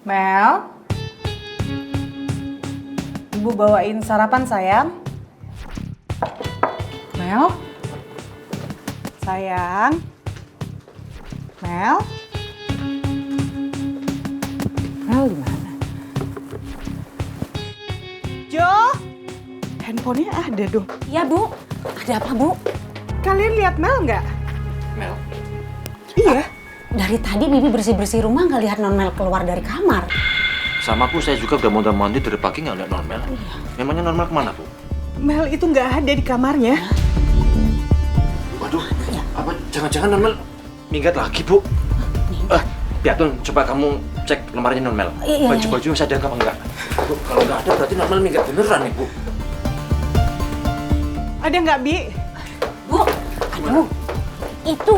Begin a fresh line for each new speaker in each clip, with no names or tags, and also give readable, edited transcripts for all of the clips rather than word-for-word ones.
Mel, Ibu bawain sarapan sayang. Mel, sayang. Mel, Mel di mana? Jo, handphonenya ada dong.
Iya Bu, ada apa Bu?
Kalian lihat Mel nggak?
Mel?
Iya.
Dari tadi Bibi bersih-bersih rumah nggak lihat Non Mel keluar dari kamar.
Sama Bu, saya juga udah mondar-mandir dari pagi nggak lihat Normal. Memangnya Normal kemana Bu?
Mel itu nggak ada di kamarnya.
Waduh, apa jangan-jangan Normal minggat lagi Bu? Piatun, coba kamu cek lemarinya Normal. Baju-baju masih ada apa enggak? Bu, kalau nggak ada berarti Normal minggat beneran nih Bu.
Ada nggak, Bi?
Bu, aduh, itu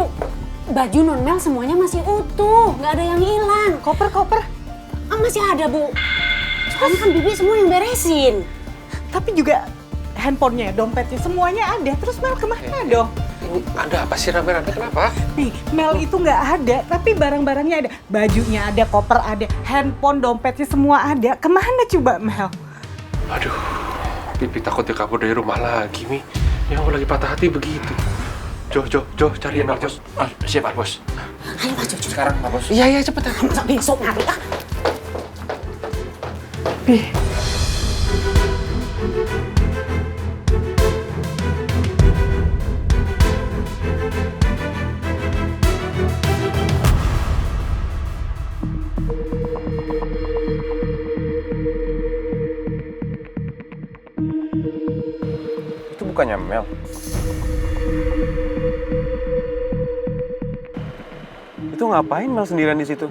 baju Non Mel semuanya masih utuh, nggak ada yang hilang.
Koper.
Masih ada Bu. Soalnya kan Bibi semua yang beresin.
Tapi juga handphonenya, dompetnya, semuanya ada. Terus Mel kemana dong?
Ini ada apa sih rame-rame, kenapa?
Nih, Mel itu nggak ada, tapi barang-barangnya ada. Bajunya ada, koper ada, handphone, dompetnya semua ada. Kemana coba Mel?
Aduh, Bibi takut dia kabur dari rumah lagi, Mi. Yang lagi patah hati begitu. Jo, cariin Mel, Jo.
Siap Pak Bos.
Ayo Pak Cucu.
Sekarang Pak Bos.
Iya, cepetan.
Masa besok nanti ah.
Bi.
Itu bukannya Mel. Itu ngapain Mel sendirian di situ?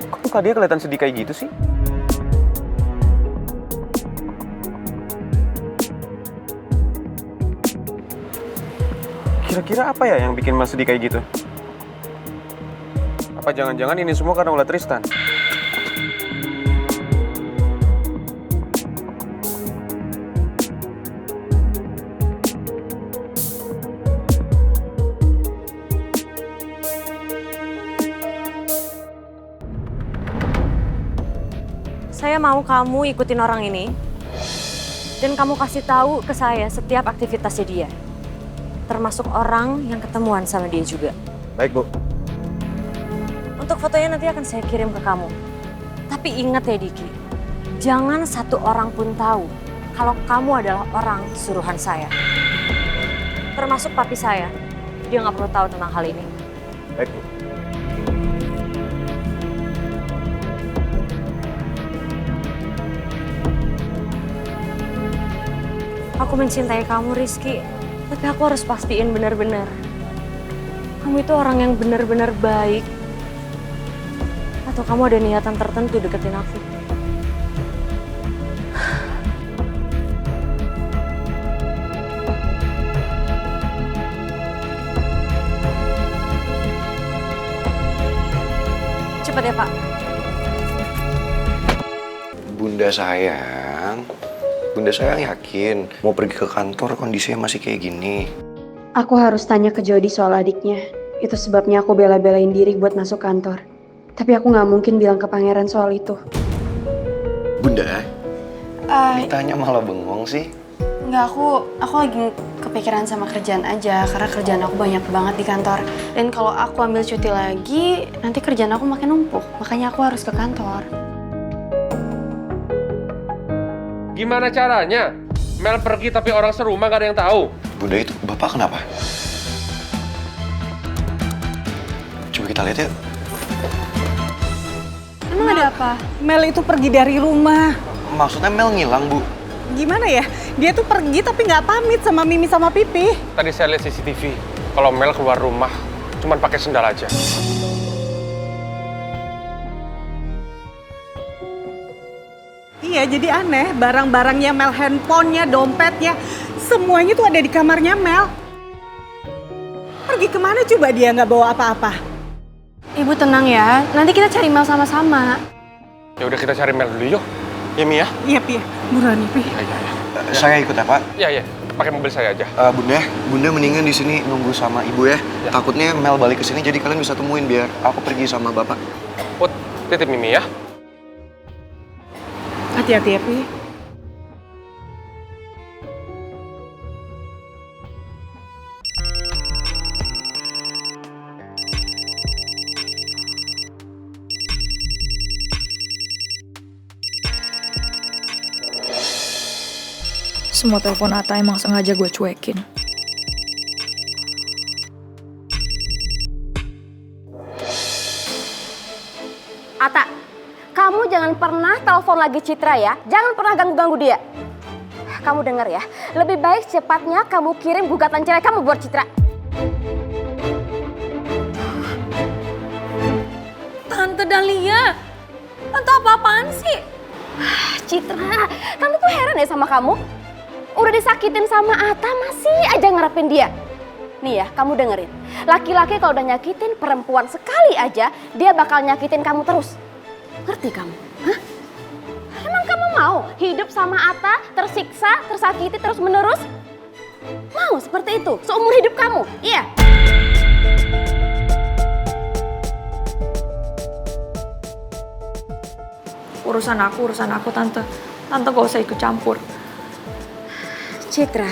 Kok muka dia kelihatan sedih kayak gitu sih? Kira-kira apa ya yang bikin Mel sedih kayak gitu? Apa jangan-jangan ini semua karena ulah Tristan?
Saya mau kamu ikutin orang ini dan kamu kasih tahu ke saya setiap aktivitasnya dia. Termasuk orang yang ketemuan sama dia juga.
Baik, Bu.
Untuk fotonya nanti akan saya kirim ke kamu. Tapi ingat ya Diki, jangan satu orang pun tahu kalau kamu adalah orang suruhan saya. Termasuk papi saya, dia nggak perlu tahu tentang hal ini.
Baik, Bu.
Aku mencintai kamu Rizky, tapi aku harus pastiin benar-benar. Kamu itu orang yang benar-benar baik. Atau kamu ada niatan tertentu deketin aku? Cepat ya Pak.
Bunda sayang yakin mau pergi ke kantor kondisinya masih kayak gini.
Aku harus tanya ke Jody soal adiknya. Itu sebabnya aku bela-belain diri buat masuk kantor. Tapi aku nggak mungkin bilang ke pangeran soal itu.
Bunda, ditanya malah bengong sih.
Enggak, aku lagi kepikiran sama kerjaan aja. Karena kerjaan aku banyak banget di kantor. Dan kalau aku ambil cuti lagi, nanti kerjaan aku makin numpuk. Makanya aku harus ke kantor.
Gimana caranya? Mel pergi tapi orang serumah gak ada yang tahu.
Bunda, itu Bapak kenapa? Coba kita lihat yuk.
Emang ada apa?
Mel itu pergi dari rumah.
Maksudnya Mel ngilang, Bu?
Gimana ya? Dia tuh pergi tapi nggak pamit sama Mimi sama Pipi.
Tadi saya lihat CCTV. Kalau Mel keluar rumah, cuman pakai sendal aja.
Iya, jadi aneh. Barang-barangnya Mel, handphonenya, dompetnya, semuanya tuh ada di kamarnya Mel. Pergi kemana coba dia nggak bawa apa-apa?
Ibu tenang ya, nanti kita cari Mel sama-sama.
Ya udah kita cari Mel dulu yuk. Ya Mi ya?
Iya, Pi. Buruan nih, Pi.
Iya.
Saya ikut ya, Pak.
Iya. pakai mobil saya aja.
Bunda mendingan di sini nunggu sama ibu ya. Takutnya Mel balik ke sini jadi kalian bisa temuin biar aku pergi sama bapak.
Put, titip Mimi ya.
Hati-hati ya, Pi.
Semua telepon Atta emang sengaja gue cuekin.
Atta, kamu jangan pernah telepon lagi Citra ya. Jangan pernah ganggu-ganggu dia. Kamu dengar ya, lebih baik secepatnya kamu kirim gugatan cerai kamu buat Citra.
Tante Dahlia, tante apa-apaan sih?
Citra, kamu tuh heran ya sama kamu? Udah disakitin sama Atta masih aja ngarepin dia. Nih ya, kamu dengerin. Laki-laki kalau udah nyakitin perempuan sekali aja, dia bakal nyakitin kamu terus. Ngerti kamu? Hah? Emang kamu mau hidup sama Atta, tersiksa, tersakiti terus-menerus? Mau seperti itu seumur hidup kamu? Iya.
Urusan aku tante. Tante gak usah ikut campur.
Citra,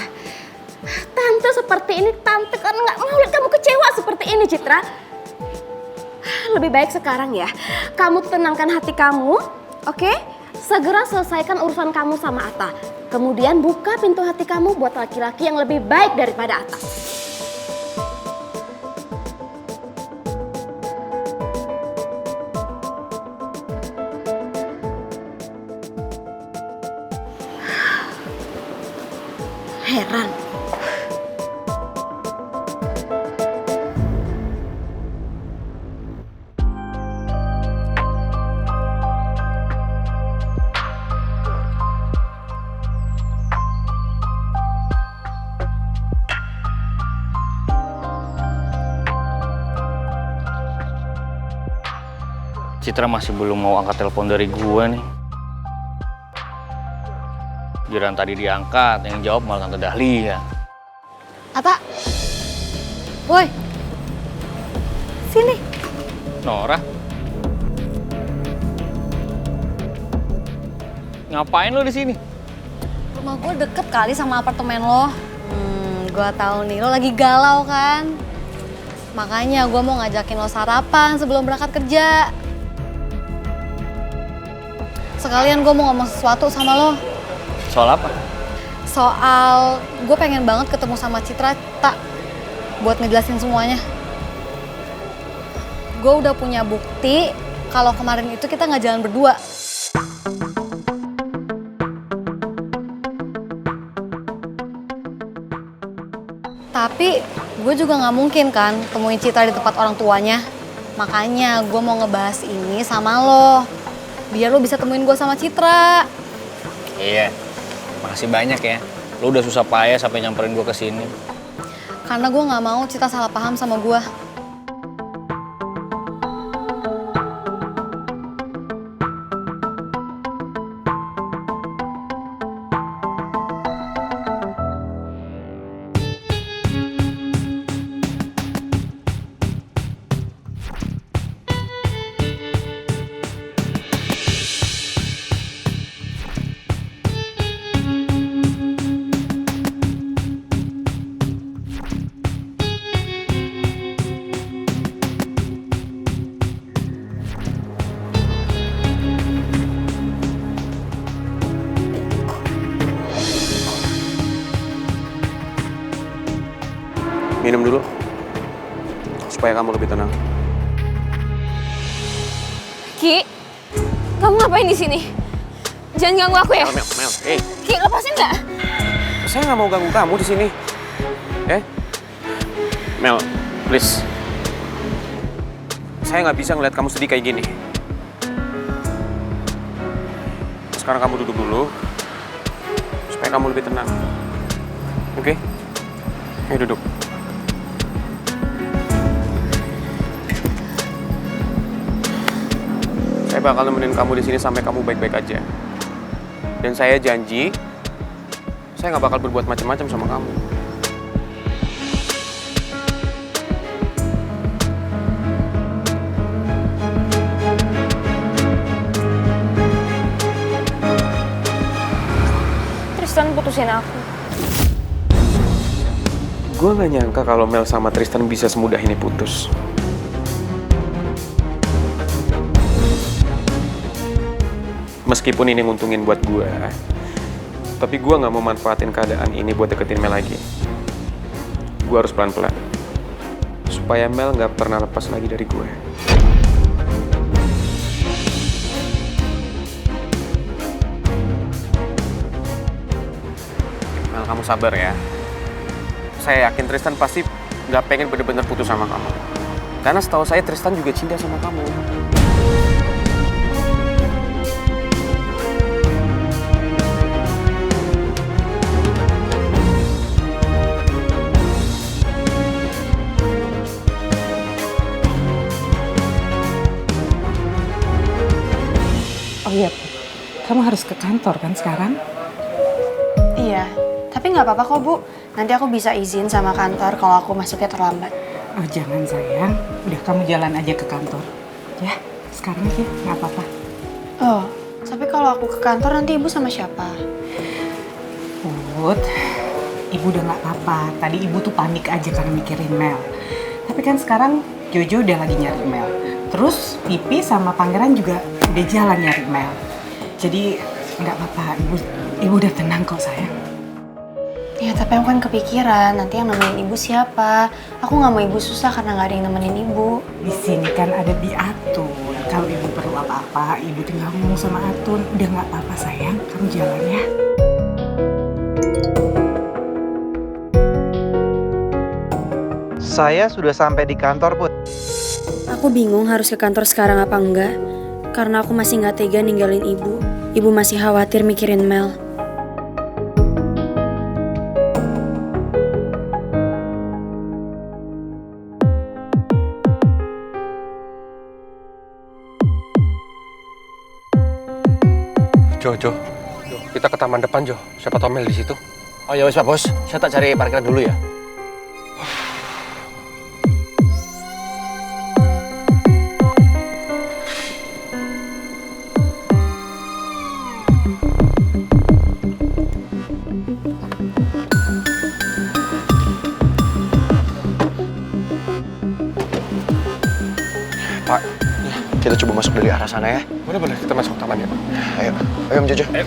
tante seperti ini, tante karena nggak mau lihat kamu kecewa seperti ini, Citra. Lebih baik sekarang ya, kamu tenangkan hati kamu, oke? Segera selesaikan urusan kamu sama Atta. Kemudian buka pintu hati kamu buat laki-laki yang lebih baik daripada Atta. Heran.
Citra masih belum mau angkat telepon dari gue nih. Giliran tadi diangkat, yang jawab malah Tante Dahlia.
Atta. Woi. Sini.
Nora? Ngapain lo di sini?
Rumah gue deket kali sama apartemen lo. Gue tahu nih, lo lagi galau kan? Makanya gue mau ngajakin lo sarapan sebelum berangkat kerja. Sekalian gue mau ngomong sesuatu sama lo.
Soal apa?
Soal gue pengen banget ketemu sama Citra, tak buat ngejelasin semuanya. Gue udah punya bukti kalau kemarin itu kita nggak jalan berdua. Tapi gue juga nggak mungkin kan temuin Citra di tempat orang tuanya. Makanya gue mau ngebahas ini sama lo. Biar lo bisa temuin gue sama Citra.
Iya, makasih banyak ya. Lo udah susah payah sampai nyamperin gue ke sini.
Karena gue nggak mau Citra salah paham sama gue.
Minum dulu, supaya kamu lebih tenang.
Ki, kamu ngapain di sini? Jangan ganggu aku ya.
Mel, hey.
Ki, lepasin nggak?
Saya nggak mau ganggu kamu di sini. Mel, please. Saya nggak bisa ngeliat kamu sedih kayak gini. Sekarang kamu duduk dulu, supaya kamu lebih tenang. Oke? Ayo duduk. Saya bakal nemenin kamu di sini sampai kamu baik-baik aja. Dan saya janji, saya nggak bakal berbuat macam-macam sama kamu.
Tristan putusin aku.
Gue nggak nyangka kalau Mel sama Tristan bisa semudah ini putus. Meskipun ini nguntungin buat gue, tapi gue nggak mau manfaatin keadaan ini buat deketin Mel lagi. Gue harus pelan-pelan, supaya Mel nggak pernah lepas lagi dari gue. Mel, kamu sabar ya. Saya yakin Tristan pasti nggak pengen bener-bener putus sama kamu. Karena setahu saya Tristan juga cinta sama kamu.
Oh iya, Put. Kamu harus ke kantor kan sekarang?
Iya, tapi nggak apa-apa kok Bu. Nanti aku bisa izin sama kantor kalau aku masuknya terlambat.
Oh jangan sayang, udah kamu jalan aja ke kantor. Ya, sekarang aja, nggak apa-apa.
Oh, tapi kalau aku ke kantor nanti Ibu sama siapa?
Put, Ibu udah nggak apa-apa. Tadi Ibu tuh panik aja karena mikirin Mel. Tapi kan sekarang Jojo udah lagi nyari Mel. Terus Pipi sama Pangeran juga udah jalan nyari Mel. Jadi nggak apa-apa, Ibu udah tenang kok sayang.
Ya tapi aku kan kepikiran nanti yang nemenin Ibu siapa. Aku nggak mau Ibu susah karena nggak ada yang nemenin Ibu.
Di sini kan ada Bi Atun. Kalau Ibu perlu apa-apa, Ibu tinggal ngomong sama Atun. Udah nggak apa-apa sayang, kamu jalan ya.
Saya sudah sampai di kantor, Put.
Aku bingung harus ke kantor sekarang apa enggak. Karena aku masih nggak tega ninggalin Ibu. Ibu masih khawatir mikirin Mel.
Jo, kita ke taman depan, Jo. Siapa tahu Mel di situ.
Oh ya wes Pak Bos, saya tak cari parkiran dulu ya.
Pak, kita coba masuk dari arah sana ya.
Boleh, kita masuk taman ya.
Ayo Om Jojo.
Ayo.